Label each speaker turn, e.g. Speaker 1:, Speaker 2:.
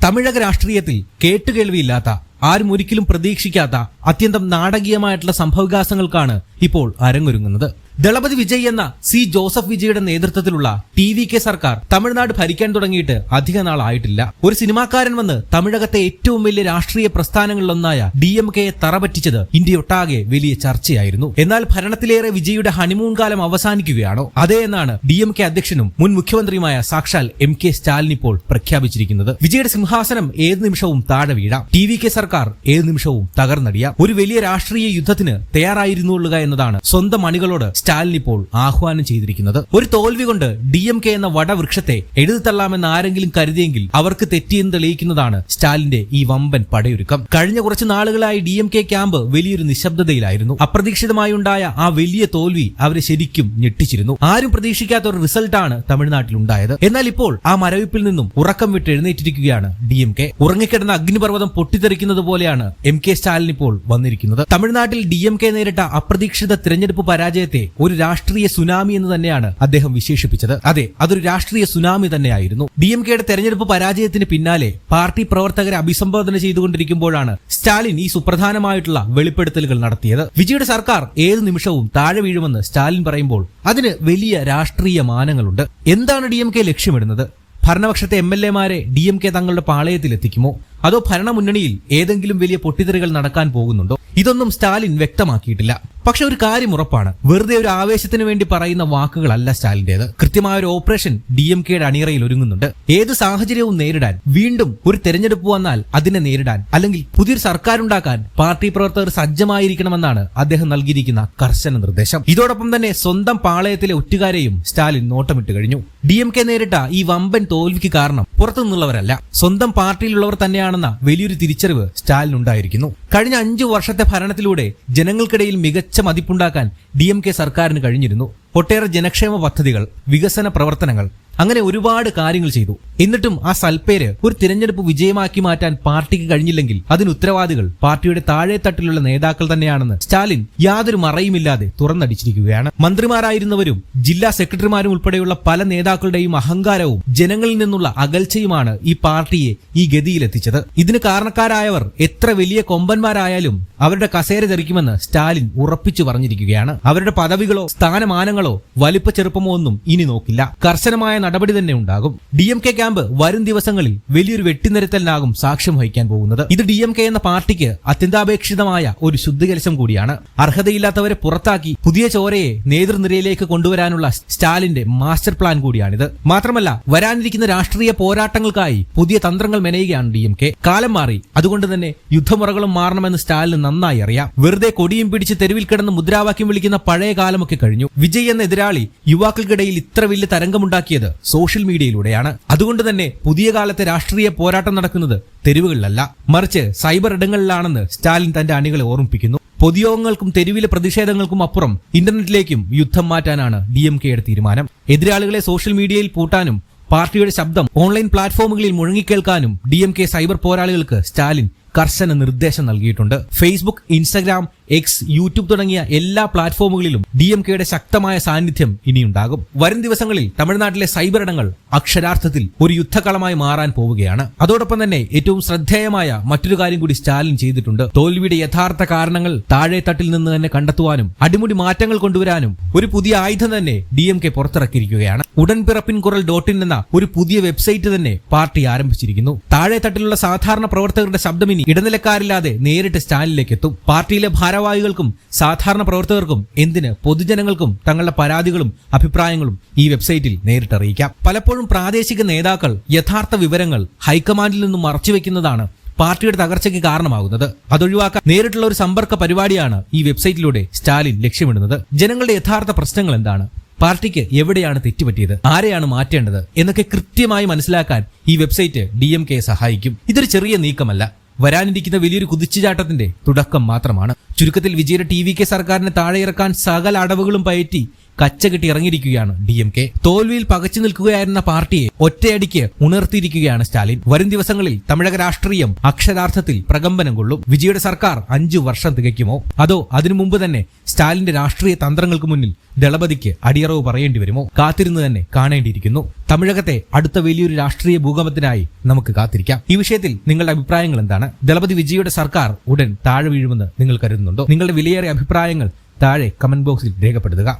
Speaker 1: തമിഴക രാഷ്ട്രീയത്തിൽ കേട്ടുകേൾവിയില്ലാത്ത, ആരും ഒരിക്കലും പ്രതീക്ഷിക്കാത്ത അത്യന്തം നാടകീയമായിട്ടുള്ള സംഭവവികാസങ്ങൾക്കാണ് ഇപ്പോൾ അരങ്ങൊരുങ്ങുന്നത്. ദളപതി വിജയ് എന്ന സി ജോസഫ് വിജയുടെ നേതൃത്വത്തിലുള്ള TVK സർക്കാർ തമിഴ്നാട് ഭരിക്കാൻ തുടങ്ങിയിട്ട് അധിക നാളായിട്ടില്ല. ഒരു സിനിമാക്കാരൻ വന്ന് തമിഴകത്തെ ഏറ്റവും വലിയ രാഷ്ട്രീയ പ്രസ്ഥാനങ്ങളിലൊന്നായ DMKയെ തറപറ്റിച്ചത് ഇന്ത്യയൊട്ടാകെ വലിയ ചർച്ചയായിരുന്നു. എന്നാൽ ഭരണത്തിലേറെ വിജയുടെ ഹണിമൂൺ കാലം അവസാനിക്കുകയാണോ? അതേ എന്നാണ് DMK അധ്യക്ഷനും മുൻ മുഖ്യമന്ത്രിയുമായ സാക്ഷാൽ MK സ്റ്റാലിൻ ഇപ്പോൾ പ്രഖ്യാപിച്ചിരിക്കുന്നത്. വിജയുടെ സിംഹാസനം ഏത് നിമിഷവും താഴെ വീഴാം. TVK സർക്കാർ ഏത് നിമിഷവും തകർന്നടിയാം. ഒരു വലിയ രാഷ്ട്രീയ യുദ്ധത്തിന് തയ്യാറായിരുന്നുകൊള്ളുക എന്നതാണ് സ്വന്തം അണികളോട് സ്റ്റാലിൻ ഇപ്പോൾ ആഹ്വാനം ചെയ്തിരിക്കുന്നത്. ഒരു തോൽവി കൊണ്ട് DMK എന്ന വടവൃക്ഷത്തെ എഴുതിത്തള്ളാമെന്ന് ആരെങ്കിലും കരുതിയെങ്കിൽ അവർക്ക് തെറ്റിയെന്ന് തെളിയിക്കുന്നതാണ് സ്റ്റാലിന്റെ ഈ വമ്പൻ പടയൊരുക്കം. കഴിഞ്ഞ കുറച്ചു നാളുകളായി DMK ക്യാമ്പ് വലിയൊരു നിശബ്ദതയിലായിരുന്നു. അപ്രതീക്ഷിതമായി ഉണ്ടായ ആ വലിയ തോൽവി അവരെ ശരിക്കും ഞെട്ടിച്ചിരുന്നു. ആരും പ്രതീക്ഷിക്കാത്ത ഒരു റിസൾട്ടാണ് തമിഴ്നാട്ടിൽ ഉണ്ടായത്. എന്നാൽ ഇപ്പോൾ ആ മരവിപ്പിൽ നിന്നും ഉറക്കം വിട്ട് എഴുന്നേറ്റിരിക്കുകയാണ് DMK. ഉറങ്ങിക്കിടന്ന അഗ്നിപർവ്വതം പൊട്ടിത്തെറിക്കുന്നത് പോലെയാണ് MK സ്റ്റാലിൻ ഇപ്പോൾ വന്നിരിക്കുന്നത്. തമിഴ്നാട്ടിൽ DMK നേരിട്ട അപ്രതീക്ഷിത തിരഞ്ഞെടുപ്പ് പരാജയത്തെ ഒരു രാഷ്ട്രീയ സുനാമി എന്ന് തന്നെയാണ് അദ്ദേഹം വിശേഷിപ്പിച്ചത്. അതെ, അതൊരു രാഷ്ട്രീയ സുനാമി തന്നെയായിരുന്നു. DMKയുടെ തെരഞ്ഞെടുപ്പ് പരാജയത്തിന് പിന്നാലെ പാർട്ടി പ്രവർത്തകരെ അഭിസംബോധന ചെയ്തുകൊണ്ടിരിക്കുമ്പോഴാണ് സ്റ്റാലിൻ ഈ സുപ്രധാനമായിട്ടുള്ള വെളിപ്പെടുത്തലുകൾ നടത്തിയത്. വിജയുടെ സർക്കാർ ഏത് നിമിഷവും താഴെ വീഴുമെന്ന് സ്റ്റാലിൻ പറയുമ്പോൾ അതിന് വലിയ രാഷ്ട്രീയ മാനങ്ങളുണ്ട്. എന്താണ് DMK ലക്ഷ്യമിടുന്നത്? ഭരണപക്ഷത്തെ MLA-മാരെ DMK തങ്ങളുടെ പാളയത്തിലെത്തിക്കുമോ? അതോ ഭരണമുന്നണിയിൽ ഏതെങ്കിലും വലിയ പൊട്ടിത്തെറികൾ നടക്കാൻ പോകുന്നുണ്ടോ? ഇതൊന്നും സ്റ്റാലിൻ വ്യക്തമാക്കിയിട്ടില്ല. പക്ഷെ ഒരു കാര്യം ഉറപ്പാണ്, വെറുതെ ഒരു ആവേശത്തിന് വേണ്ടി പറയുന്ന വാക്കുകളല്ല സ്റ്റാലിന്റേത്. കൃത്യമായ ഒരു ഓപ്പറേഷൻ DMKയുടെ അണിയറയിൽ ഒരുങ്ങുന്നുണ്ട്. ഏത് സാഹചര്യവും നേരിടാൻ, വീണ്ടും ഒരു തെരഞ്ഞെടുപ്പ് വന്നാൽ അതിനെ നേരിടാൻ, അല്ലെങ്കിൽ പുതിയൊരു സർക്കാരുണ്ടാക്കാൻ പാർട്ടി പ്രവർത്തകർ സജ്ജമായിരിക്കണമെന്നാണ് അദ്ദേഹം നൽകിയിരിക്കുന്ന കർശന നിർദ്ദേശം. ഇതോടൊപ്പം തന്നെ സ്വന്തം പാളയത്തിലെ ഒറ്റുകാരെയും സ്റ്റാലിൻ നോട്ടമിട്ട് കഴിഞ്ഞു. DMK നേരിട്ട ഈ വമ്പൻ തോൽവിക്ക് കാരണം പുറത്തുനിന്നുള്ളവരല്ല, സ്വന്തം പാർട്ടിയിലുള്ളവർ തന്നെയാണെന്ന വലിയൊരു തിരിച്ചറിവ് സ്റ്റാലിൻ ഉണ്ടായിരിക്കുന്നു. കഴിഞ്ഞ 5 വർഷത്തെ ഭരണത്തിലൂടെ ജനങ്ങൾക്കിടയിൽ മികച്ച മതിപ്പുണ്ടാക്കാൻ DMK സർക്കാരിന് കഴിഞ്ഞിരുന്നു. ഒട്ടേറെ ജനക്ഷേമ പദ്ധതികൾ, വികസന പ്രവർത്തനങ്ങൾ, അങ്ങനെ ഒരുപാട് കാര്യങ്ങൾ ചെയ്തു. എന്നിട്ടും ആ സൽപ്പേര് ഒരു തിരഞ്ഞെടുപ്പ് വിജയമാക്കി മാറ്റാൻ പാർട്ടിക്ക് കഴിഞ്ഞില്ലെങ്കിൽ അതിന് ഉത്തരവാദികൾ പാർട്ടിയുടെ താഴെത്തട്ടിലുള്ള നേതാക്കൾ തന്നെയാണെന്ന് സ്റ്റാലിൻ യാതൊരു മറയുമില്ലാതെ തുറന്നടിച്ചിരിക്കുകയാണ്. മന്ത്രിമാരായിരുന്നവരും ജില്ലാ സെക്രട്ടറിമാരും ഉൾപ്പെടെയുള്ള പല നേതാക്കളുടെയും അഹങ്കാരവും ജനങ്ങളിൽ നിന്നുള്ള അകൽച്ചയുമാണ് ഈ പാർട്ടിയെ ഈ ഗതിയിലെത്തിച്ചത്. ഇതിന് കാരണക്കാരായവർ എത്ര വലിയ കൊമ്പന്മാരായാലും അവരുടെ കസേര തെറിക്കുമെന്ന് സ്റ്റാലിൻ ഉറപ്പിച്ചു പറഞ്ഞിരിക്കുകയാണ്. അവരുടെ പദവികളോ സ്ഥാനമാനങ്ങളോ വലിപ്പ ചെറുപ്പമോ ഒന്നും ഇനി നോക്കില്ല. കർശനമായ നടപടി തന്നെ ഉണ്ടാകും. DMK ക്യാമ്പ് വരും ദിവസങ്ങളിൽ വലിയൊരു വെട്ടിനിരത്തലിനാകും സാക്ഷ്യം വഹിക്കാൻ പോകുന്നത്. ഇത് DMK എന്ന പാർട്ടിക്ക് അത്യന്താപേക്ഷിതമായ ഒരു ശുദ്ധീകരണം കൂടിയാണ്. അർഹതയില്ലാത്തവരെ പുറത്താക്കി പുതിയ ചോരയെ നേതൃനിരയിലേക്ക് കൊണ്ടുവരാനുള്ള സ്റ്റാലിന്റെ മാസ്റ്റർ പ്ലാൻ കൂടിയാണിത്. മാത്രമല്ല, വരാനിരിക്കുന്ന രാഷ്ട്രീയ പോരാട്ടങ്ങൾക്കായി പുതിയ തന്ത്രങ്ങൾ മെനയുകയാണ് DMK. കാലം മാറി, അതുകൊണ്ട് തന്നെ യുദ്ധമുറകളും മാറണമെന്ന് സ്റ്റാലിന് നന്നായി അറിയാം. വെറുതെ കൊടിയും പിടിച്ച് തെരുവിൽ കിടന്ന് മുദ്രാവാക്യം വിളിക്കുന്ന പഴയ കാലമൊക്കെ കഴിഞ്ഞു. വിജയ് എന്ന എതിരാളി യുവാക്കൾക്കിടയിൽ ഇത്ര വലിയ തരംഗമുണ്ടാക്കിയത് സോഷ്യൽ മീഡിയയിലൂടെയാണ്. അതുകൊണ്ട് തന്നെ പുതിയ കാലത്തെ രാഷ്ട്രീയ പോരാട്ടം നടക്കുന്നത് തെരുവുകളിലല്ല, മറിച്ച് സൈബർ ഇടങ്ങളിലാണെന്ന് സ്റ്റാലിൻ തന്റെ അണികളെ ഓർമ്മിപ്പിക്കുന്നു. പൊതുയോഗങ്ങൾക്കും തെരുവിലെ പ്രതിഷേധങ്ങൾക്കും അപ്പുറം ഇന്റർനെറ്റിലേക്കും യുദ്ധം മാറ്റാനാണ് DMKയുടെ തീരുമാനം. എതിരാളികളെ സോഷ്യൽ മീഡിയയിൽ പൂട്ടാനും പാർട്ടിയുടെ ശബ്ദം ഓൺലൈൻ പ്ലാറ്റ്ഫോമുകളിൽ മുഴങ്ങിക്കേൾക്കാനും DMK സൈബർ പോരാളികൾക്ക് സ്റ്റാലിൻ കർശന നിർദ്ദേശം നൽകിയിട്ടുണ്ട്. ഫേസ്ബുക്ക്, ഇൻസ്റ്റഗ്രാം, എക്സ്, യൂട്യൂബ് തുടങ്ങിയ എല്ലാ പ്ലാറ്റ്ഫോമുകളിലും DMKയുടെ ശക്തമായ സാന്നിധ്യം ഇനിയുണ്ടാകും. വരും ദിവസങ്ങളിൽ തമിഴ്നാട്ടിലെ സൈബർ ഇടങ്ങൾ അക്ഷരാർത്ഥത്തിൽ ഒരു യുദ്ധകളമായി മാറാൻ പോവുകയാണ്. അതോടൊപ്പം തന്നെ ഏറ്റവും ശ്രദ്ധേയമായ മറ്റൊരു കാര്യം കൂടി സ്റ്റാലിൻ ചെയ്തിട്ടുണ്ട്. തോൽവിയുടെ യഥാർത്ഥ കാരണങ്ങൾ താഴെത്തട്ടിൽ നിന്ന് തന്നെ കണ്ടെത്തുവാനും അടിമുടി മാറ്റങ്ങൾ കൊണ്ടുവരാനും ഒരു പുതിയ ആയുധം തന്നെ DMK പുറത്തിറക്കിയിരിക്കുകയാണ്. ഉടൻപിറപ്പിൻകുറൽ.in എന്ന ഒരു പുതിയ വെബ്സൈറ്റ് തന്നെ പാർട്ടി ആരംഭിച്ചിരിക്കുന്നു. താഴെത്തട്ടിലുള്ള സാധാരണ പ്രവർത്തകരുടെ ശബ്ദം ഇനി ഇടനിലക്കാരില്ലാതെ നേരിട്ട് സ്റ്റാലിനിലേക്ക് എത്തും. പാർട്ടിയിലെ ഭാരവാഹികൾക്കും സാധാരണ പ്രവർത്തകർക്കും, എന്തിന് പൊതുജനങ്ങൾക്കും തങ്ങളുടെ പരാതികളും അഭിപ്രായങ്ങളും ഈ വെബ്സൈറ്റിൽ നേരിട്ട് അറിയിക്കാം. പലപ്പോഴും പ്രാദേശിക നേതാക്കൾ യഥാർത്ഥ വിവരങ്ങൾ ഹൈക്കമാൻഡിൽ നിന്നും മറച്ചുവെക്കുന്നതാണ് പാർട്ടിയുടെ തകർച്ചയ്ക്ക് കാരണമാകുന്നത്. അതൊഴിവാക്കാൻ നേരിട്ടുള്ള ഒരു സമ്പർക്ക പരിപാടിയാണ് ഈ വെബ്സൈറ്റിലൂടെ സ്റ്റാലിൻ ലക്ഷ്യമിടുന്നത്. ജനങ്ങളുടെ യഥാർത്ഥ പ്രശ്നങ്ങൾ എന്താണ്, പാർട്ടിക്ക് എവിടെയാണ് തെറ്റുപറ്റിയത്, ആരെയാണ് മാറ്റേണ്ടത് എന്നൊക്കെ കൃത്യമായി മനസ്സിലാക്കാൻ ഈ വെബ്സൈറ്റ് DMKയെ സഹായിക്കും. ഇതൊരു ചെറിയ നീക്കമല്ല, വരാനിരിക്കുന്ന വലിയൊരു കുതിച്ചുചാട്ടത്തിന്റെ തുടക്കം മാത്രമാണ്. ചുരുക്കത്തിൽ വിജയുടെ TVK സർക്കാരിനെ താഴെയിറക്കാൻ സകല അടവുകളും പയറ്റി കച്ചകെട്ടി ഇറങ്ങിയിരിക്കുകയാണ് DMK. തോൽവിയിൽ പകച്ചു നിൽക്കുകയായിരുന്ന പാർട്ടിയെ ഒറ്റയടിക്ക് ഉണർത്തിയിരിക്കുകയാണ് സ്റ്റാലിൻ. വരും ദിവസങ്ങളിൽ തമിഴക രാഷ്ട്രീയം അക്ഷരാർത്ഥത്തിൽ പ്രകമ്പനം കൊള്ളും. വിജയുടെ സർക്കാർ 5 വർഷം തികയ്ക്കുമോ, അതോ അതിനു മുമ്പ് തന്നെ സ്റ്റാലിന്റെ രാഷ്ട്രീയ തന്ത്രങ്ങൾക്ക് മുന്നിൽ ദളപതിക്ക് അടിയറവ് പറയേണ്ടി വരുമോ? കാത്തിരുന്ന് തന്നെ കാണേണ്ടിയിരിക്കുന്നു. തമിഴകത്തെ അടുത്ത വലിയൊരു രാഷ്ട്രീയ ഭൂകമ്പത്തിനായി നമുക്ക് കാത്തിരിക്കാം. ഈ വിഷയത്തിൽ നിങ്ങളുടെ അഭിപ്രായങ്ങൾ എന്താണ്? ദളപതി വിജയുടെ സർക്കാർ ഉടൻ താഴെ വീഴുമെന്ന് നിങ്ങൾ കരുതുന്നുണ്ടോ? നിങ്ങളുടെ വിലയേറിയ അഭിപ്രായങ്ങൾ താഴെ കമന്റ് ബോക്സിൽ രേഖപ്പെടുത്തുക.